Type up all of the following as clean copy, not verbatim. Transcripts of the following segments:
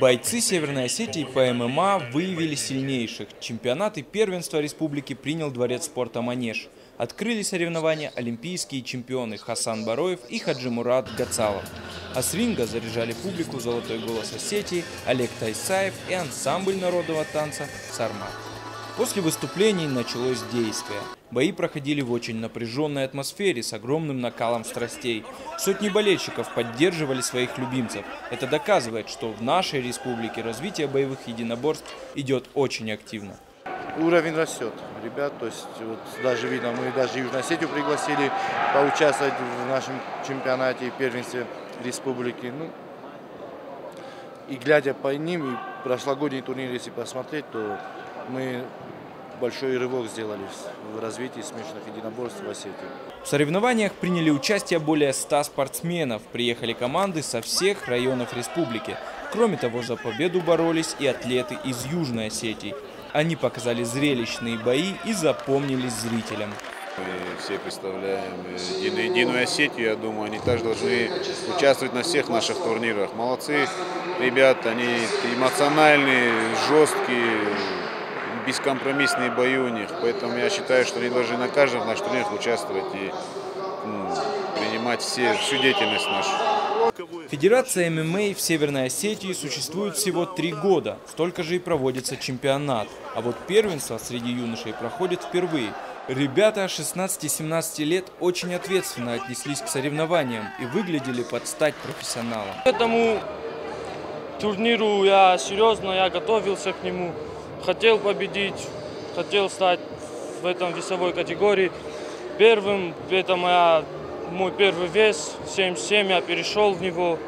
Бойцы Северной Осетии по ММА выявили сильнейших. Чемпионат и первенство республики принял дворец спорта «Манеж». Открыли соревнования олимпийские чемпионы Хасан Бароев и Хаджимурат Гацалов. А с ринга заряжали публику «Золотой голос Осетии» Олег Тайсаев и ансамбль народного танца «Сармат». После выступлений началось действие. Бои проходили в очень напряженной атмосфере с огромным накалом страстей. Сотни болельщиков поддерживали своих любимцев. Это доказывает, что в нашей республике развитие боевых единоборств идет очень активно. Уровень растет, ребят, то есть вот даже видно, мы даже Южную Осетию пригласили поучаствовать в нашем чемпионате и первенстве республики. И глядя по ним, и прошлогодний турнир, если посмотреть, то мы большой рывок сделали в развитии смешанных единоборств в Осетии. В соревнованиях приняли участие более 100 спортсменов. Приехали команды со всех районов республики. Кроме того, за победу боролись и атлеты из Южной Осетии. Они показали зрелищные бои и запомнились зрителям. Мы все представляем Единую Осетию, я думаю, они также должны участвовать на всех наших турнирах. Молодцы ребята, они эмоциональные, жесткие, бескомпромиссные бои у них. Поэтому я считаю, что они должны на каждом наших турнирах участвовать и принимать всю деятельность нашу. Федерация ММА в Северной Осетии существует всего 3 года. Столько же и проводится чемпионат. А вот первенство среди юношей проходит впервые. Ребята 16-17 лет очень ответственно отнеслись к соревнованиям и выглядели под стать профессионалам. К этому турниру я готовился к нему. Хотел победить, хотел стать в этом весовой категории первым. Это мой первый вес, 77, я перешел в него.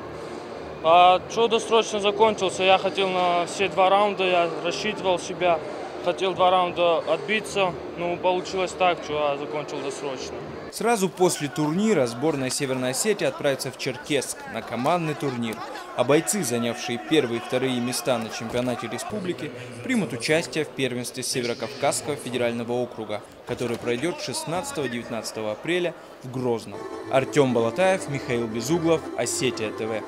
А что досрочно закончился, я хотел на все 2 раунда, я рассчитывал себя. Хотел 2 раунда отбиться, но получилось так, что я закончил досрочно. Сразу после турнира сборная Северной Осетии отправится в Черкесск на командный турнир. А бойцы, занявшие первые и вторые места на чемпионате республики, примут участие в первенстве Северокавказского федерального округа, который пройдет 16-19 апреля в Грозном. Артем Балатаев, Михаил Безуглов, Осетия ТВ.